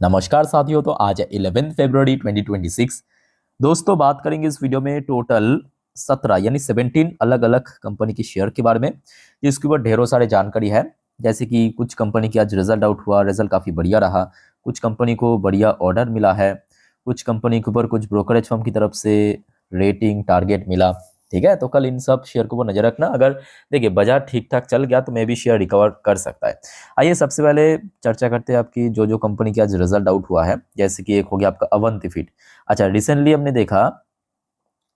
नमस्कार साथियों। तो आज है 11 फरवरी 2026। दोस्तों, बात करेंगे इस वीडियो में टोटल 17 यानी 17 अलग अलग कंपनी के शेयर के बारे में, जिसके ऊपर ढेरों सारे जानकारी है। जैसे कि कुछ कंपनी की आज रिजल्ट आउट हुआ, रिजल्ट काफ़ी बढ़िया रहा। कुछ कंपनी को बढ़िया ऑर्डर मिला है, कुछ कंपनी के ऊपर कुछ ब्रोकरेज फर्म की तरफ से रेटिंग टारगेट मिला। ठीक है, तो कल इन सब शेयर के ऊपर नजर रखना। अगर देखिए बाजार ठीक ठाक चल गया तो मे भी शेयर रिकवर कर सकता है। आइए सबसे पहले चर्चा करते हैं आपकी जो जो कंपनी की आज रिजल्ट आउट हुआ है। जैसे कि एक हो गया आपका अवंती फीड। अच्छा, रिसेंटली हमने देखा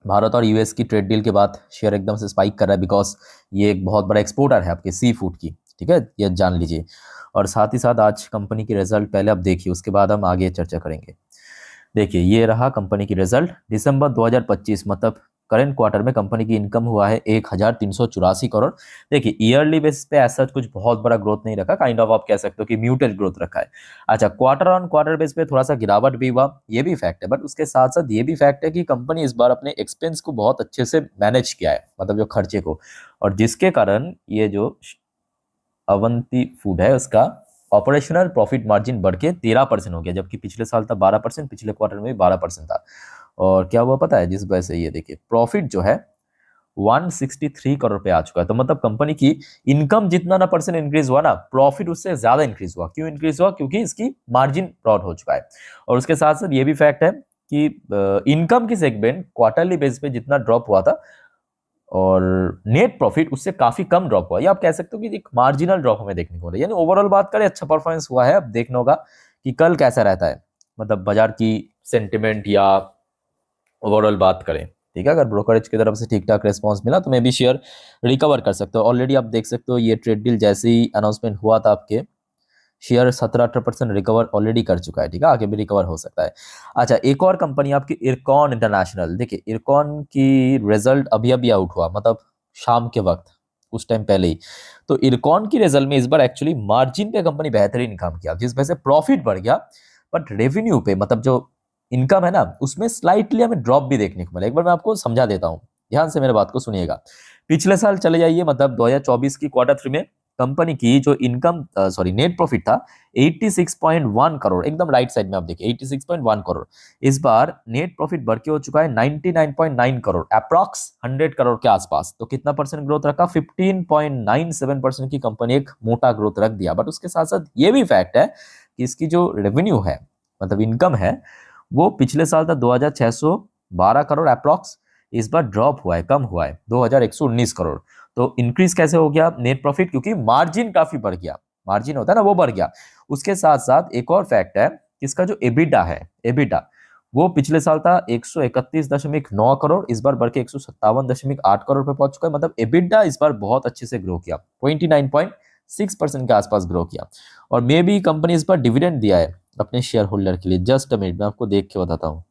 भारत और यूएस की ट्रेड डील के बाद शेयर एकदम से स्पाइक कर रहा है, बिकॉज ये एक बहुत बड़ा एक्सपोर्टर है आपके सी फूड की। ठीक है, ये जान लीजिए। और साथ ही साथ आज कंपनी की रिजल्ट पहले आप देखिए, उसके बाद हम आगे चर्चा करेंगे। देखिए, ये रहा कंपनी की रिजल्ट दिसंबर 2025, मतलब करंट क्वार्टर में कंपनी की इनकम हुआ है 1384 करोड़। देखिए, ईयरली बेसिस पे ऐसा कुछ बहुत बड़ा ग्रोथ नहीं रखा, काइंड ऑफ आप कह सकते हो कि म्यूटेड ग्रोथ रखा है। अच्छा, क्वार्टर ऑन क्वार्टर बेस पे थोड़ा सा गिरावट भी हुआ, ये भी फैक्ट है। बट उसके साथ साथ ये भी फैक्ट है कि कंपनी इस बार अपने एक्सपेंस को बहुत अच्छे से मैनेज किया है, मतलब जो खर्चे को। और जिसके कारण ये जो अवंती फूड है उसका ऑपरेशनल प्रॉफिट मार्जिन बढ़ के 13% हो गया, जबकि पिछले साल था 12%, पिछले क्वार्टर में भी 12% था। और क्या हुआ पता है, जिस वजह से ये देखिए प्रॉफिट जो है 163 करोड़ पे आ चुका है। तो मतलब कंपनी की इनकम जितना ना परसेंट इंक्रीज हुआ ना, प्रॉफिट उससे ज्यादा इंक्रीज हुआ। क्यों इंक्रीज हुआ? क्योंकि इसकी मार्जिन ब्रॉड हो चुका है। और उसके साथ साथ ये भी फैक्ट है कि इनकम की सेगमेंट क्वार्टरली बेस पे जितना ड्रॉप हुआ था और नेट प्रॉफिट उससे काफी कम ड्रॉप हुआ। ये आप कह सकते हो कि एक मार्जिनल ड्रॉप हमें देखने को मिला। यानी ओवरऑल बात करें अच्छा परफॉर्मेंस हुआ है। अब देखना होगा कि कल कैसा रहता है, मतलब बाजार की सेंटिमेंट या ओवरऑल बात करें। ठीक है, अगर ब्रोकरेज की तरफ से ठीक ठाक रेस्पॉन्स मिला तो मे भी शेयर रिकवर कर सकते हो। ऑलरेडी आप देख सकते हो ये ट्रेड डील जैसे ही अनाउंसमेंट हुआ था, आपके शेयर 17-18% रिकवर ऑलरेडी कर चुका है। ठीक है, आगे भी रिकवर हो सकता है। अच्छा, एक और कंपनी आपकी इरकॉन इंटरनेशनल। देखिए, इरकॉन की रिजल्ट अभी अभी आउट हुआ, मतलब शाम के वक्त, उस टाइम पहले ही। तो इरकॉन की रिजल्ट में इस बार एक्चुअली मार्जिन पे कंपनी बेहतरीन काम किया, जिस वजह से प्रॉफिट बढ़ गया। बट रेवेन्यू पे, मतलब जो इनकम है ना, उसमें स्लाइटली हमें ड्रॉप भी देखने को मिला। एक बार मैं आपको समझा देता हूँ, ध्यान से मेरे बात को सुनिएगा। पिछले साल चले जाइए, मतलब 2024 की क्वार्टर 3 में कंपनी की जो इनकम सॉरी नेट प्रॉफिट था 86.1 करोड़, एकदम राइट साइड में आप देखिए 86.1 करोड़। इस बार नेट प्रॉफिट बढ़ के हो चुका है 99.9 करोड़, अप्रॉक्स 100 करोड़ के आसपास। तो कितना परसेंट ग्रोथ रखा? 15.97% की कंपनी एक मोटा ग्रोथ रख दिया। बट उसके साथ साथ ये भी फैक्ट है कि इसकी जो रेवेन्यू है, मतलब इनकम है, वो पिछले साल था 2612 करोड़ अप्रॉक्स। इस बार ड्रॉप हुआ है, कम हुआ है 2119 करोड़। तो इंक्रीज कैसे हो गया नेट प्रॉफिट? क्योंकि मार्जिन काफी बढ़ गया, मार्जिन होता है ना, वो बढ़ गया। उसके साथ साथ एक और फैक्ट है कि इसका जो एबिटा है, एबिटा वो पिछले साल था 131.9 करोड़, इस बार बढ़ के 157.8 करोड़ पे पहुंच चुका है। मतलब एबिटा इस बार बहुत अच्छे से ग्रो किया, 29.6% के आसपास ग्रो किया। और मे बी कंपनी इस बार डिविडेंड दिया है अपने शेयर होल्डर के लिए। जस्ट अ मिनट, मैं आपको देख के बताता हूँ।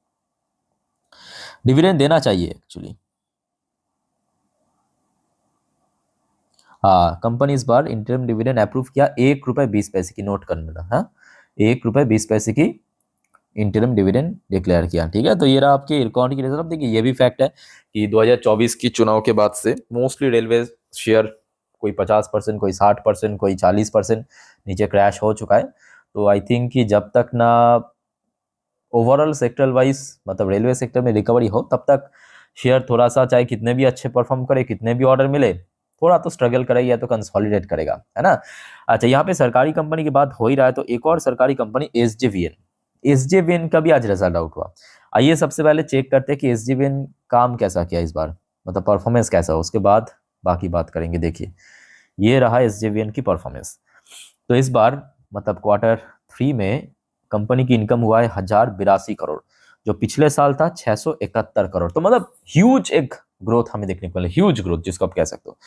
डिविडेंड देना चाहिए एक्चुअली। हाँ, कंपनी इस बार इंटरिम डिविडेंड अप्रूव किया, 1 रुपए 20 पैसे की, नोट कर लेना। हाँ, 1 रुपए 20 पैसे की इंटरिम डिविडेंड डिक्लेयर किया। ठीक है, तो ये रहा आपके इरकॉन की रिजल्ट। देखिए, ये भी फैक्ट है कि 2024 की चुनाव के बाद से मोस्टली रेलवे शेयर कोई 50%, कोई 60%, कोई 40% नीचे क्रैश हो चुका है। तो आई थिंक कि जब तक ना ओवरऑल सेक्टर वाइज, मतलब रेलवे सेक्टर में रिकवरी हो, तब तक शेयर थोड़ा सा, चाहे कितने भी अच्छे परफॉर्म करे, कितने भी ऑर्डर मिले, थोड़ा तो स्ट्रगल करेगा या तो कंसोलिडेट करेगा, है ना। अच्छा, यहाँ पे सरकारी कंपनी की बात हो ही रहा है, तो एक और सरकारी कंपनी एसजेवीएन। एसजेवीएन का भी आज रिजल्ट आउट हुआ। आइए सबसे पहले चेक करते हैं कि एसजेवीएन काम कैसा किया इस बार, मतलब परफॉर्मेंस कैसा हो, उसके बाद बाकी बात करेंगे। देखिए, ये रहा एसजेवीएन की परफॉर्मेंस। तो इस बार मतलब क्वार्टर 3 में कंपनी की इनकम हुआ है 1082 करोड़, जो पिछले साल था 671 करोड़। तो मतलब ह्यूज एक ग्रोथ हमें देखने को मिला, ह्यूज ग्रोथ जिसको आप कह सकते हो।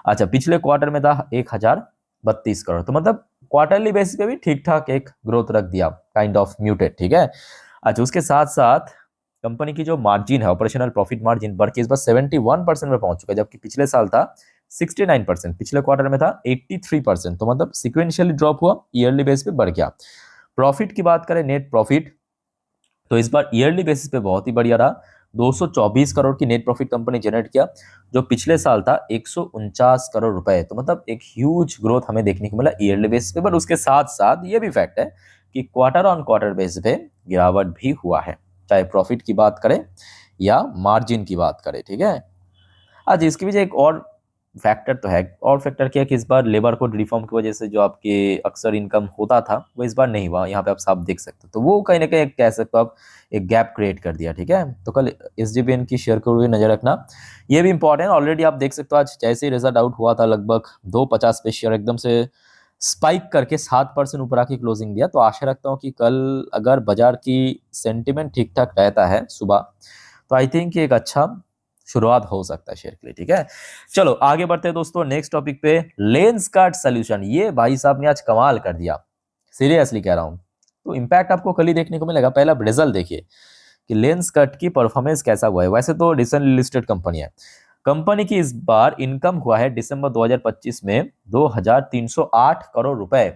अच्छा, पिछले क्वार्टर में था 1032 करोड़। तो मतलब क्वार्टरली बेसिस पे भी ठीक ठाक एक ग्रोथ रख दिया, काइंड ऑफ म्यूटेड। ठीक है। अच्छा, उसके साथ साथ कंपनी की जो मार्जिन है, ऑपरेशनल प्रॉफिट मार्जिन, बढ़ के इस बार 71% में पहुंच चुका है, जबकि पिछले साल था 69%, पिछले क्वार्टर में था 83%। तो मतलब सिक्वेंशियली ड्रॉप हुआ, ईयरली बेस पे बढ़ गया। प्रॉफिट की बात करें, नेट प्रॉफिट, तो इस बार ईयरली बेसिस पे बहुत ही बढ़िया रहा। 224 करोड़ की नेट प्रॉफिट कंपनी जनरेट किया, जो पिछले साल था 149 करोड़ रुपए। तो मतलब एक ह्यूज ग्रोथ हमें देखने को मिला ईयरली बेसिस पे। बट उसके साथ साथ ये भी फैक्ट है कि क्वार्टर ऑन क्वार्टर बेस पे गिरावट भी हुआ है, चाहे प्रॉफिट की बात करें या मार्जिन की बात करें। ठीक है, आज इसकी वजह एक और फैक्टर तो है, और फैक्टर क्या है कि इस बार लेबर कोड रिफॉर्म की वजह से जो आपके अक्सर इनकम होता था वो इस बार नहीं हुआ, यहाँ पे आप साफ देख सकते हो। तो वो कहीं ना कहीं कह सकते हो आप एक गैप क्रिएट कर दिया। ठीक है, तो कल एसजेवीएन की शेयर को भी नजर रखना, ये भी इंपॉर्टेंट। ऑलरेडी आप देख सकते हो आज जैसे ही रिजल्ट आउट हुआ था लगभग 2.50 पे शेयर एकदम से स्पाइक करके 7% ऊपर आके क्लोजिंग दिया। तो आशा रखता हूँ कि कल अगर बाजार की सेंटिमेंट ठीक ठाक रहता है सुबह, तो आई थिंक एक अच्छा शुरुआत हो सकता है शेयर के लिए। ठीक है, चलो आगे बढ़ते हैं दोस्तों नेक्स्ट टॉपिक पे। लेंसकार्ट सॉल्यूशन, ये भाई साहब ने आज कमाल कर दिया, सीरियसली कह रहा हूं। तो इम्पैक्ट आपको कल ही देखने को मिलेगा। पहले आप रिजल्ट देखिए कि लेंसकार्ट की परफॉर्मेंस कैसा हुआ है। वैसे तो रिसेंटली लिस्टेड कंपनी है, कंपनी की इस बार इनकम हुआ है दिसंबर 2025 में 2308 करोड़ रुपए।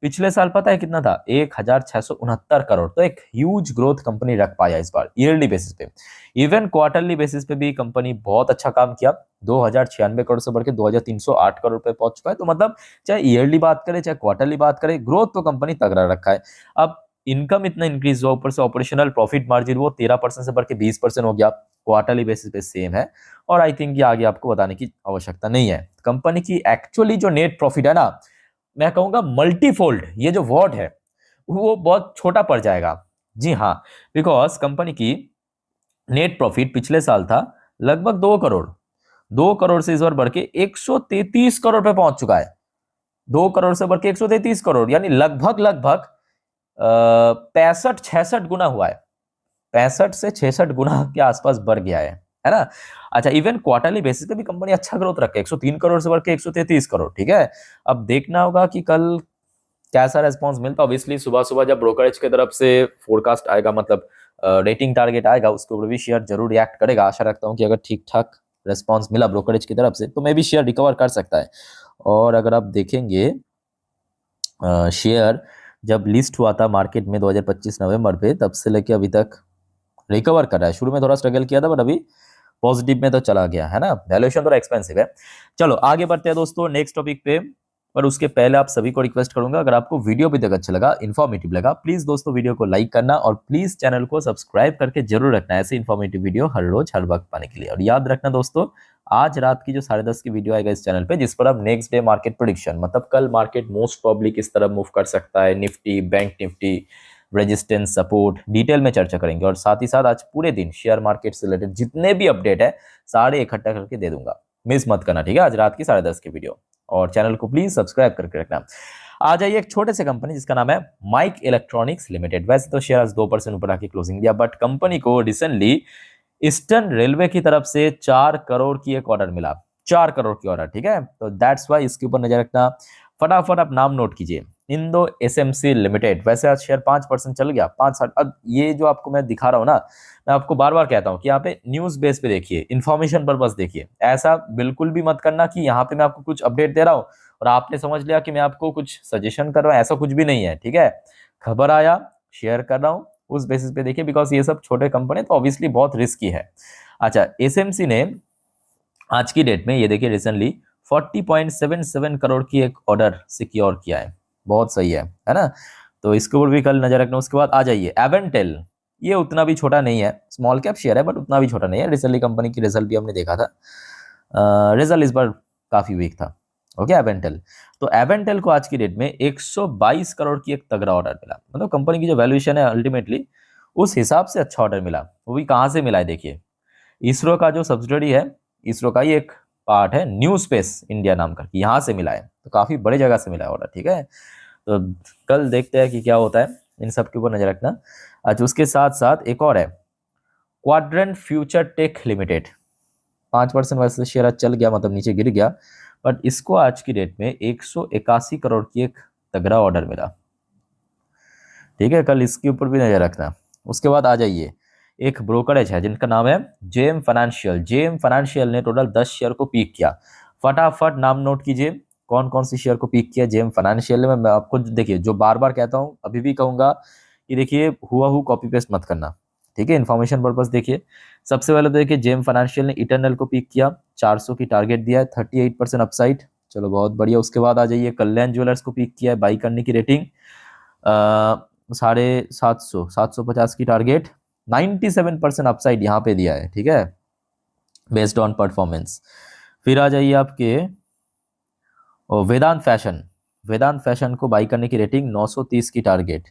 पिछले साल पता है कितना था? 1669 करोड़। तो एक ह्यूज ग्रोथ कंपनी रख पाया इस बार ईयरली बेसिस पे। इवन क्वार्टरली बेसिस पे भी कंपनी बहुत अच्छा काम किया, 2096 करोड़ से बढ़ के 2308 करोड़ रुपए पहुंच चुका है। तो मतलब चाहे ईयरली बात करें चाहे क्वार्टरली बात करें, ग्रोथ तो कंपनी तगड़ा रखा है। अब इनकम इतना इंक्रीज हुआ, ऊपर से ऑपरेशनल प्रॉफिट मार्जिन वो 13% से बढ़ के 20% हो गया, क्वार्टरली बेसिस पे सेम है। और आई थिंक ये आगे आपको बताने की आवश्यकता नहीं है। कंपनी की एक्चुअली जो नेट प्रॉफिट है ना, मैं कहूंगा मल्टीफोल्ड, ये जो वर्ड है वो बहुत छोटा पड़ जाएगा। जी हाँ, बिकॉज कंपनी की नेट प्रॉफिट पिछले साल था लगभग 2 करोड़। 2 करोड़ से इस बार बढ़ के 133 करोड़ पे पहुंच चुका है। 2 करोड़ से बढ़ के 133 करोड़, यानी लगभग लगभग 65-66 गुना हुआ है। 65 से 66 गुना के आसपास बढ़ गया है ना। अच्छा, इवन क्वार्टरली बेसिस पे भी कंपनी अच्छा ग्रोथ रखे, 103 करोड़ से बढ़ के 133 करोड़। ठीक है, अब देखना होगा कि कल कैसा रेस्पॉन्स मिलता है। ऑब्वियसली सुबह सुबह जब ब्रोकरेज की तरफ से फोरकास्ट आएगा, मतलब रेटिंग टारगेट आएगा, उसके ऊपर भी शेयर जरूर रिएक्ट करेगा। आशा रखता हूँ कि अगर ठीक ठाक रेस्पॉन्स मिला ब्रोकरेज की तरफ से तो मे भी शेयर रिकवर कर सकता है। और अगर आप देखेंगे शेयर जब लिस्ट हुआ था मार्केट में 2025 नवंबर पे, तब से लेके अभी तक रिकवर कर रहा है। शुरू में थोड़ा स्ट्रगल किया था बट अभी पॉजिटिव में तो चला गया है ना। वैल्यूएशन थोड़ा एक्सपेंसिव है। चलो आगे बढ़ते हैं दोस्तों नेक्स्ट टॉपिक पे। पर उसके पहले आप सभी को रिक्वेस्ट करूंगा, अगर आपको वीडियो भी तक अच्छा लगा, इन्फॉर्मेटिव लगा, प्लीज दोस्तों वीडियो को लाइक करना और प्लीज चैनल को सब्सक्राइब करके जरूर रखना ऐसे इन्फॉर्मेटिव वीडियो हर रोज हर वक्त पाने के लिए। और याद रखना दोस्तों, आज रात की जो 10:30 की वीडियो आएगा इस चैनल पे, जिस पर आप नेक्स्ट डे मार्केट प्रेडिक्शन, मतलब कल मार्केट मोस्ट प्रॉब्ली किस तरह मूव कर सकता है, Nifty bank Nifty, resistance support, detail में चर्चा करेंगे। और साथ ही साथ आज पूरे दिन शेयर मार्केट से रिलेटेड जितने भी अपडेट है सारे इकट्ठा करके दे दूंगा, मिस मत करना। ठीक है, आज रात की 10:30 की वीडियो। और चैनल को प्लीज सब्सक्राइब करके रखना। आ जाइए एक छोटे से कंपनी जिसका नाम है माइक इलेक्ट्रॉनिक्स लिमिटेड। वैसे तो शेयर आज 2% ऊपर आके क्लोजिंग दिया, बट कंपनी को रिसेंटली ईस्टर्न रेलवे की तरफ से 4 करोड़ की एक ऑर्डर मिला, 4 करोड़ की ऑर्डर। ठीक है, तो दैट्स वाई इसके ऊपर नजर रखना। फटाफट आप नाम नोट कीजिए, इंडो एसएमसी लिमिटेड। वैसे आज शेयर 5% चल गया, 5.60। अब ये जो आपको मैं दिखा रहा हूं ना, मैं आपको बार बार कहता हूं कि यहाँ पे न्यूज बेस पे देखिए, इन्फॉर्मेशन पर्पस देखिए। ऐसा बिल्कुल भी मत करना कि यहाँ पे मैं आपको कुछ अपडेट दे रहा हूँ और आपने समझ लिया कि मैं आपको कुछ सजेशन कर रहा हूँ, ऐसा कुछ भी नहीं है। ठीक है, खबर आया शेयर कर रहा हूँ, उस बेसिस पे देखिए, बिकॉज ये सब छोटे कंपनी तो ऑब्वियसली बहुत रिस्की है। अच्छा, एसएमसी ने आज की डेट में ये देखिए रिसेंटली 40.77 करोड़ की एक ऑर्डर सिक्योर किया है, बहुत सही है ना। तो इसके ऊपर भी कल नजर रखना। उसके बाद आ जाइए एवेंटेल, ये उतना भी छोटा नहीं है, स्मॉल कैप शेयर है बट उतना भी छोटा नहीं है। रिसेंटली कंपनी की रिजल्ट भी हमने देखा था, रिजल्ट इस बार काफी वीक था। ओके, एवेंटेल, तो एवेंटेल को आज की डेट में 122 करोड़ की एक तगड़ा ऑर्डर मिला। मतलब कंपनी की जो वैल्यूएशन है अल्टीमेटली उस हिसाब से अच्छा ऑर्डर मिला। वो भी कहाँ से मिला है देखिए, इसरो का जो सब्सिडरी है, इसरो का ही एक पार्ट है न्यू स्पेस इंडिया नाम का, यहाँ से मिला है। तो काफी बड़ी जगह से मिला है ऑर्डर। ठीक है, तो कल देखते हैं कि क्या होता है, इन सब के ऊपर नजर रखना। अच्छा, उसके साथ साथ एक और है क्वाड्रेंट फ्यूचर टेक लिमिटेड। 5% वैसे शेयर आज चल गया, मतलब नीचे गिर गया, बट इसको आज की डेट में 181 करोड़ की एक तगड़ा ऑर्डर मिला। ठीक है, कल इसके ऊपर भी नजर रखना। उसके बाद आ जाइए, एक ब्रोकरेज है जिनका नाम है जेएम फाइनेंशियल। जेएम फाइनेंशियल ने टोटल 10 शेयर को पीक किया। फटाफट नाम नोट कीजिए कौन कौन सी शेयर को पीक किया जेएम फाइनेंशियल में। मैं आपको देखिए जो बार बार कहता हूं, अभी भी कहूंगा कि देखिए हुआ कॉपी पेस्ट मत करना। ठीक है, इन्फॉर्मेशन पर्पस देखिए। सबसे पहले तो देखिए जेएम फाइनेंशियल ने इटर्नल को पीक किया, 400 की टारगेट दिया है, 38% अपसाइड। चलो बहुत बढ़िया। उसके बाद आ जाइए कल्याण ज्वेलर्स को पीक किया है, बाई करने की रेटिंग। 750 750 की टारगेट, 97% अपसाइड यहाँ पे दिया है, ठीक है, बेस्ड ऑन परफॉर्मेंस। फिर आ जाइए आपके वेदांत फैशन। वेदांत फैशन को बाई करने की रेटिंग 930 की टारगेट,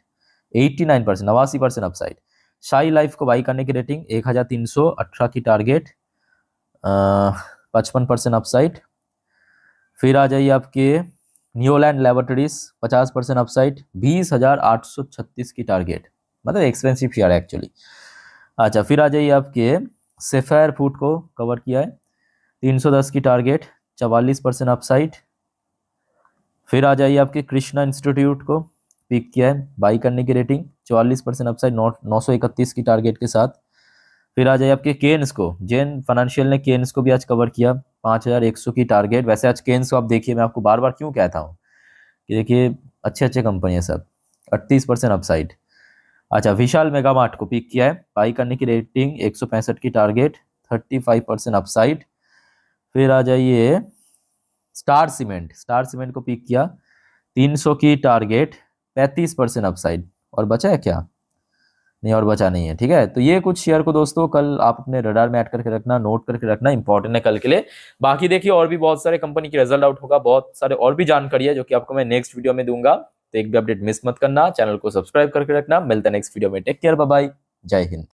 89%, 89% अपसाइड। शाही लाइफ को बाई करने की रेटिंग 1318 की टारगेट, 55% अपसाइड। फिर आ जाइए आपके न्यूलैंड लैबोरेटरीज, 50% अपसाइड, 20,836 की टारगेट, मतलब एक्सपेंसिव शेयर है एक्चुअली। अच्छा, फिर आ जाइए आपके सेफायर फूड को कवर किया है, 310 की टारगेट, 44% अपसाइड। फिर आ जाइए आपके कृष्णा इंस्टीट्यूट को पिक किया है, बाई करने की रेटिंग 44% अपसाइड, 931 की टारगेट के साथ। फिर आ जाइए आपके केन्स को, जेन फाइनेंशियल ने केन्स को भी आज कवर किया, 5100 की टारगेट। वैसे आज केन्स को आप देखिए, मैं आपको बार बार क्यों कहता हूँ कि देखिए अच्छे अच्छे कंपनी है सब, 38% अपसाइड। अच्छा, विशाल मेगा मार्ट को पिक किया है, बाई करने की रेटिंग 165 की टारगेट, 35% अपसाइड। फिर आ जाइए स्टार सीमेंट, स्टार सीमेंट को पिक किया, 300 की टारगेट, 35% अपसाइड। और बचा है क्या? नहीं, और बचा नहीं है, ठीक है। तो ये कुछ शेयर को दोस्तों कल आप अपने रडार में ऐड करके रखना, नोट करके रखना, इंपॉर्टेंट है कल के लिए। बाकी देखिए और भी बहुत सारे कंपनी की रिजल्ट आउट होगा, बहुत सारे और भी जानकारी है जो कि आपको मैं नेक्स्ट वीडियो में दूंगा, तो एक भी अपडेट मिस मत करना, चैनल को सब्सक्राइब करके रखना। मिलता है नेक्स्ट वीडियो में, टेक केयर, बाय बाय, जय हिंद।